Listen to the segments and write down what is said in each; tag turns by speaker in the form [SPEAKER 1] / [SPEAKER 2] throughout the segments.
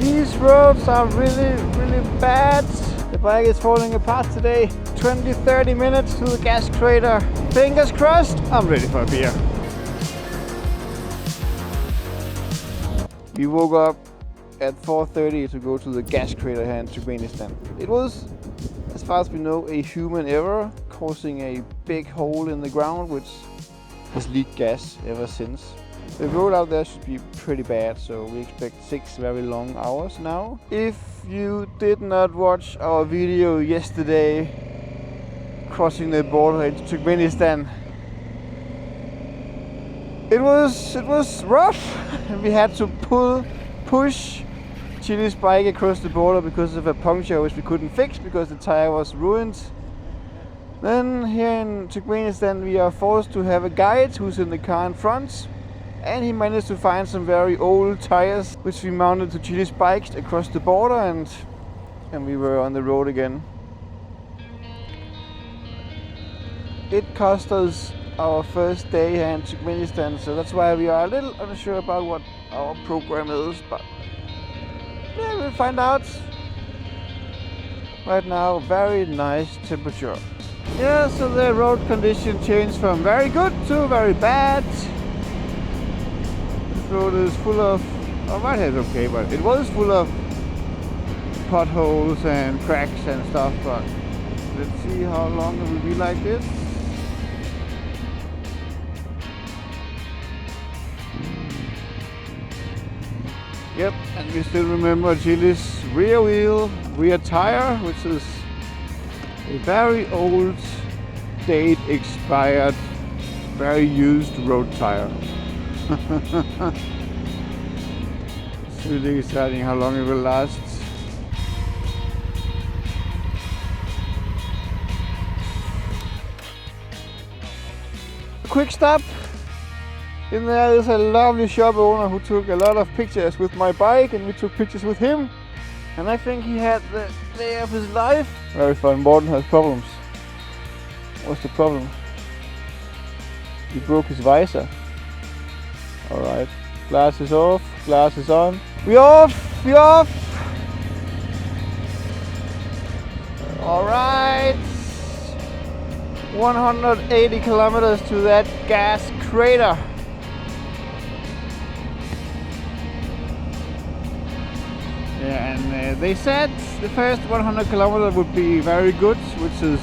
[SPEAKER 1] These roads are really bad. The bike is falling apart today. 20-30 minutes to the gas crater. Fingers crossed, I'm ready for a beer. We woke up at 4:30 to go to the gas crater here in Turkmenistan. It was, as far as we know, a human error causing a big hole in the ground which has leaked gas ever since. The road out there should be pretty bad, so we expect 6 very long hours now. If you did not watch our video yesterday crossing the border into Turkmenistan, it was rough. We had to push Chili's bike across the border because of a puncture which we couldn't fix because the tire was ruined. Then here in Turkmenistan we are forced to have a guide who's in the car in front, and he managed to find some very old tires which we mounted to Chili's bikes across the border, and we were on the road again. It cost us our first day here in Turkmenistan, so that's why we are a little unsure about what our program is, but yeah, we'll find out. Right now, very nice temperature. Yeah, so the road condition changed from very good to very bad. This road is full of, oh, right here is okay, but it was full of potholes and cracks and stuff, but let's see how long it will be like this. Yep, and we still remember Chili's rear wheel, rear tire, which is a very old, date expired, very used road tire. It's really exciting how long it will last. A quick stop. In there is a lovely shop owner who took a lot of pictures with my bike, and we took pictures with him. And I think he had the day of his life. Very fun. Morten has problems. What's the problem? He broke his visor. Alright. Glass is off, glass is on. We off! We off! Alright. 180 kilometers to that gas crater. Yeah, and they said the first 100 kilometers would be very good, which is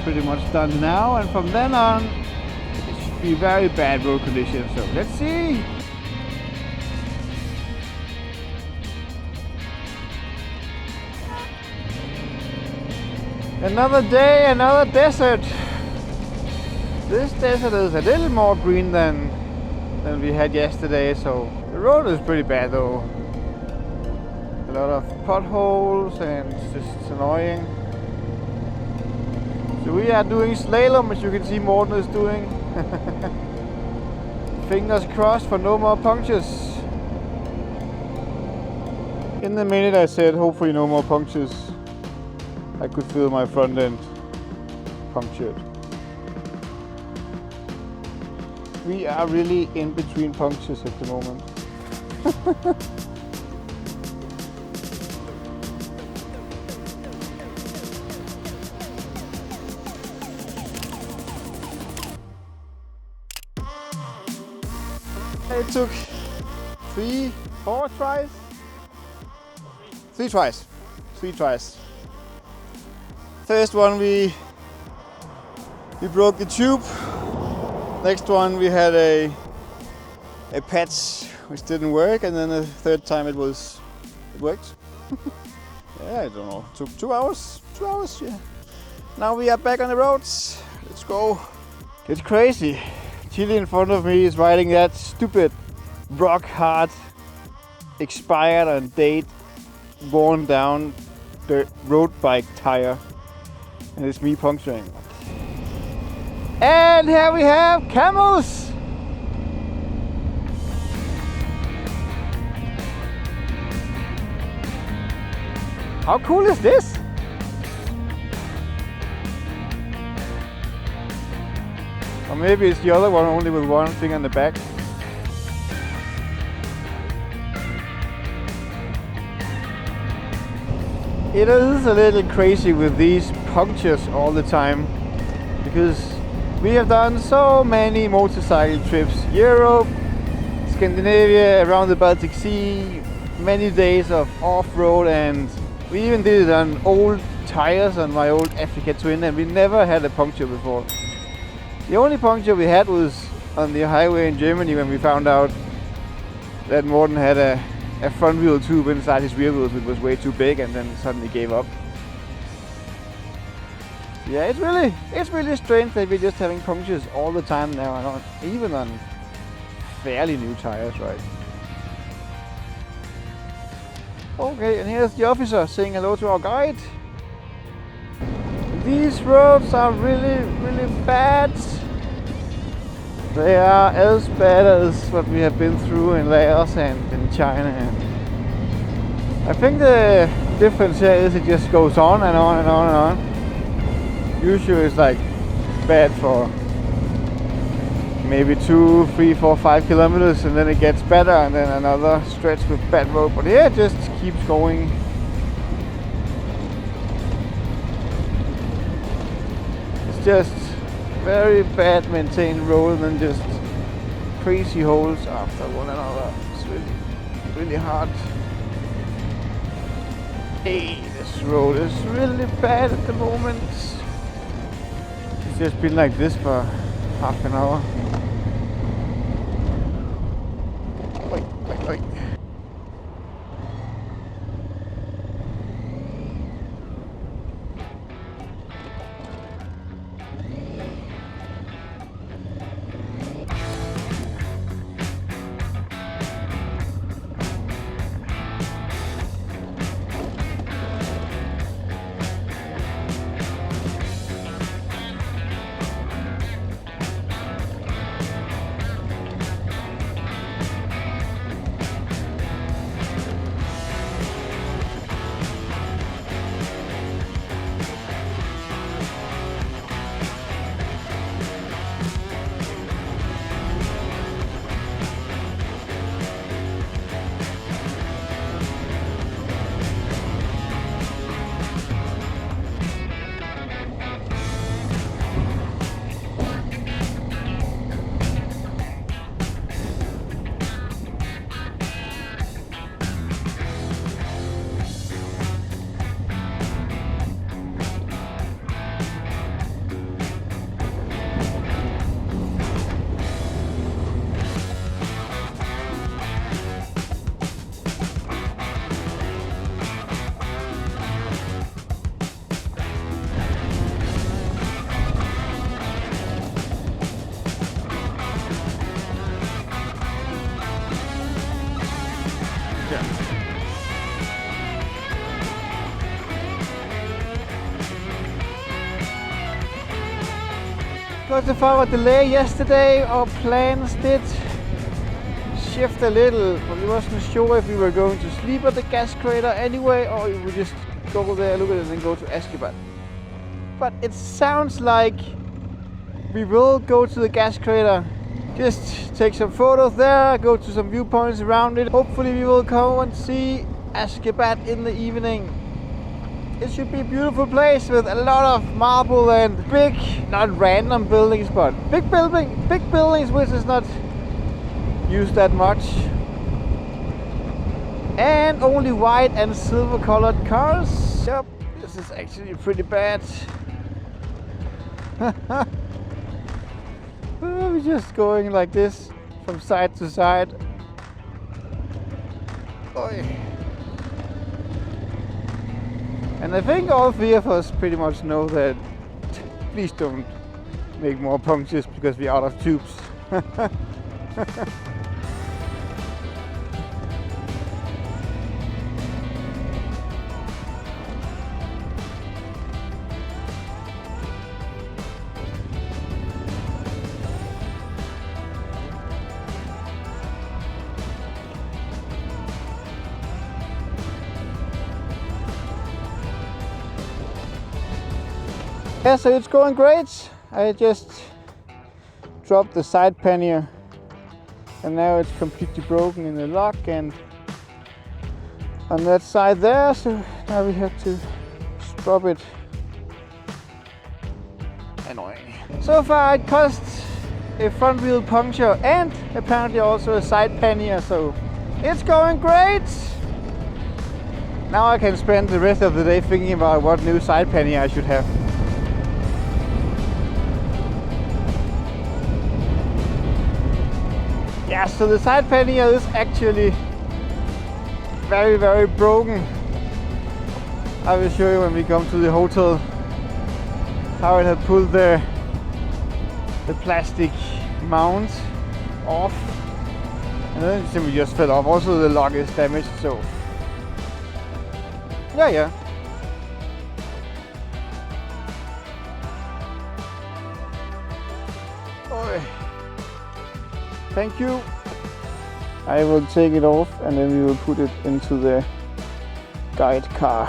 [SPEAKER 1] pretty much done now, and from then on it should be very bad road conditions, so let's see. Another day, another desert. This desert is a little more green than we had yesterday, so the road is pretty bad though. A lot of potholes and it's just annoying. So we are doing slalom, as you can see Morten is doing. Fingers crossed for no more punctures. In the minute I said hopefully no more punctures, I could feel my front end punctured. We are really in between punctures at the moment. It took 3 tries. First one we broke the tube. Next one we had a patch which didn't work, and then the third time it worked. Yeah, I don't know. It took 2 hours. 2 hours, yeah. Now we are back on the roads. Let's go. It's crazy. Chili in front of me is riding that stupid rock hard, expired on date, worn down dirt road bike tire, and it's me puncturing. And here we have camels. How cool is this? Or maybe it's the other one only with one thing on the back. It is a little crazy with these punctures all the time, because we have done so many motorcycle trips. Europe, Scandinavia, around the Baltic Sea, many days of off-road, and we even did it on old tires on my old Africa Twin, and we never had a puncture before. The only puncture we had was on the highway in Germany when we found out that Morten had a front wheel tube inside his rear wheels, which was way too big, and then suddenly gave up. Yeah, it's really strange that we're just having punctures all the time now, and even on fairly new tires, right? Okay, and here's the officer saying hello to our guide. These roads are really bad. They are as bad as what we have been through in Laos and in China. And I think the difference here is it just goes on and on and on and on. Usually it's like bad for maybe 2, 3, 4, 5 kilometers, and then it gets better, and then another stretch with bad road. But here it just keeps going. It's just very bad maintained road, and then just crazy holes after one another. It's really hard. Hey, this road is really bad at the moment. It's just been like this for half an hour. Wait. Because of our delay yesterday, our plans did shift a little, but we wasn't sure if we were going to sleep at the gas crater anyway, or if we just go there, look at it, and then go to Ashgabat. But it sounds like we will go to the gas crater, just take some photos there, go to some viewpoints around it. Hopefully we will go and see Ashgabat in the evening. It should be a beautiful place with a lot of marble and big, not random buildings, but big buildings which is not used that much. And only white and silver colored cars. Yep, this is actually pretty bad. We're just going like this from side to side. Oy. And I think all three of us pretty much know that please don't make more punctures because we're out of tubes. Yeah, so it's going great. I just dropped the side pannier and now it's completely broken in the lock and on that side there, so Now we have to drop it. Annoying. So far it cost a front wheel puncture and apparently also a side pannier, so it's going great! Now I can spend the rest of the day thinking about what new side pannier I should have. Yeah, so the side pannier is actually very, very broken. I will show you when we come to the hotel how it had pulled the plastic mount off, and then it simply just fell off. Also the lock is damaged, so yeah. Oi. Thank you. I will take it off and then we will put it into the guide car.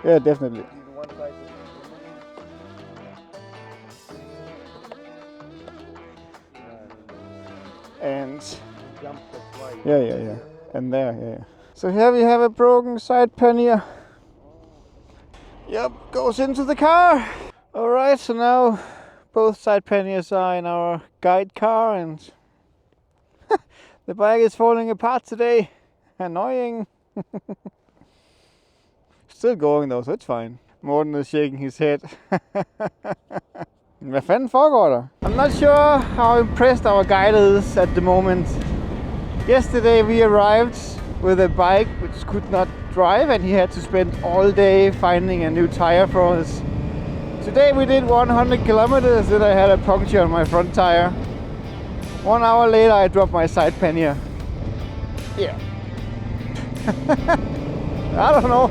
[SPEAKER 1] Yeah, definitely. And yeah. And there, yeah. So here we have a broken side pannier. Yep, goes into the car. Alright, so now both side panniers are in our guide car and the bike is falling apart today. Annoying. Still going though, so it's fine. Morten is shaking his head. Hvad fanden foregår der? I'm not sure how impressed our guide is at the moment. Yesterday we arrived with a bike which could not drive and he had to spend all day finding a new tire for us. Today we did 100 kilometers and I had a puncture on my front tire. 1 hour later I dropped my side pannier. Yeah. I don't know.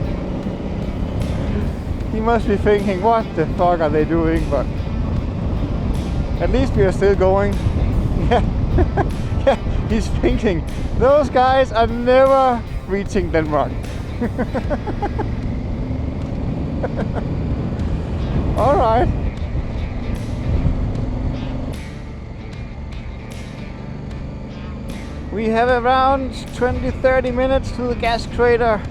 [SPEAKER 1] He must be thinking, what the fuck are they doing? But at least we are still going. Yeah, he's thinking, those guys are never reaching Denmark. Alright. We have around 20-30 minutes to the gas crater.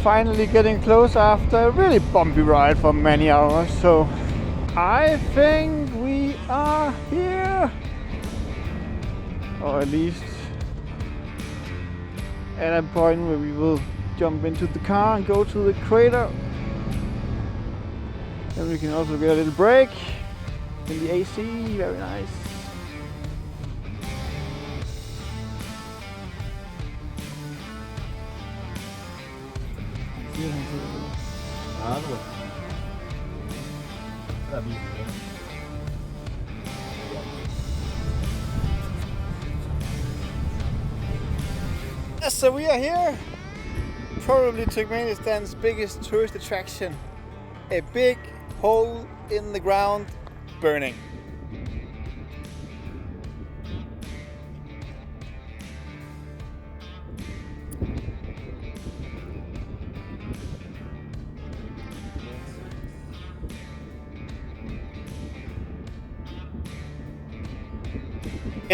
[SPEAKER 1] Finally getting close after a really bumpy ride for many hours, so I think we are here, or at least at a point where we will jump into the car and go to the crater. Then we can also get a little break in the AC, very nice. So we are here, probably Turkmenistan's biggest tourist attraction, a big hole in the ground burning.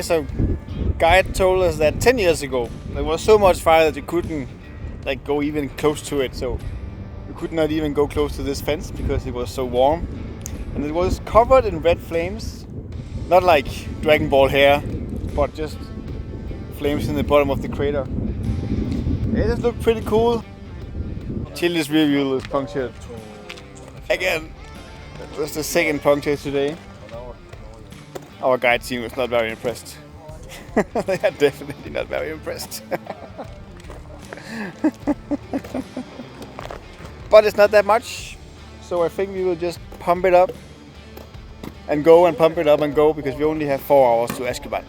[SPEAKER 1] So guide told us that 10 years ago there was so much fire that you couldn't go even close to it, so you could not even go close to this fence because it was so warm, and it was covered in red flames, not like Dragon Ball hair, but just flames in the bottom of the crater. It just looked pretty cool. Chili's rear wheel is punctured again. That was the second puncture today. Our guide team was not very impressed. They are definitely not very impressed. But it's not that much, so I think we will just pump it up and go and pump it up and go, because we only have 4 hours to Ashgabat.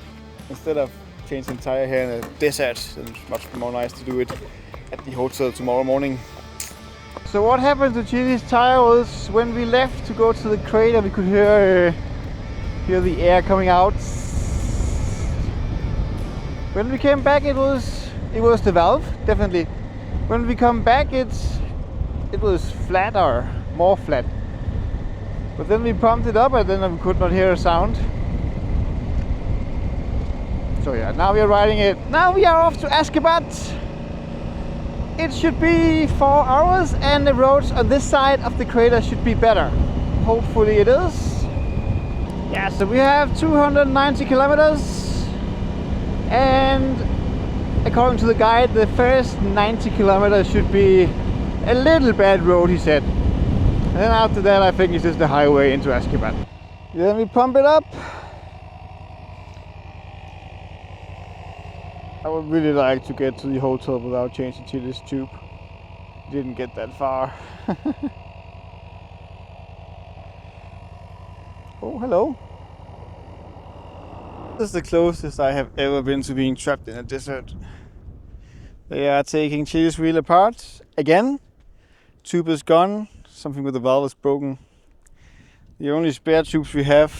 [SPEAKER 1] Instead of changing tire here in the desert, it's much more nice to do it at the hotel tomorrow morning. So what happened to Chili's tire was when we left to go to the crater, we could hear the air coming out. When we came back, it was the valve, definitely. When we come back, it was flat, or more flat. But then we pumped it up and then we could not hear a sound. So yeah, now we are riding it. Now we are off to Ashgabat. It should be 4 hours and the roads on this side of the crater should be better. Hopefully it is. Yeah, so we have 290 kilometers and according to the guide the first 90 kilometers should be a little bad road, he said. And then after that I think it's just the highway into Ashgabat. Then we pump it up. I would really like to get to the hotel without changing to this tube. Didn't get that far. Oh, hello. This is the closest I have ever been to being trapped in a desert. They are taking Chili's wheel apart again. Tube is gone. Something with the valve is broken. The only spare tubes we have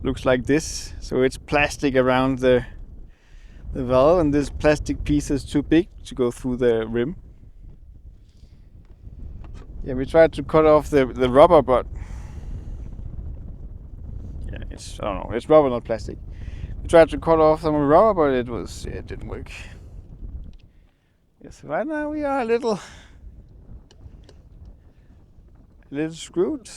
[SPEAKER 1] looks like this. So it's plastic around the valve, and this plastic piece is too big to go through the rim. Yeah, we tried to cut off the rubber, but yeah, I don't know, it's rubber, not plastic. We tried to cut off some rubber, but it didn't work. Yes, right now we are a little screwed.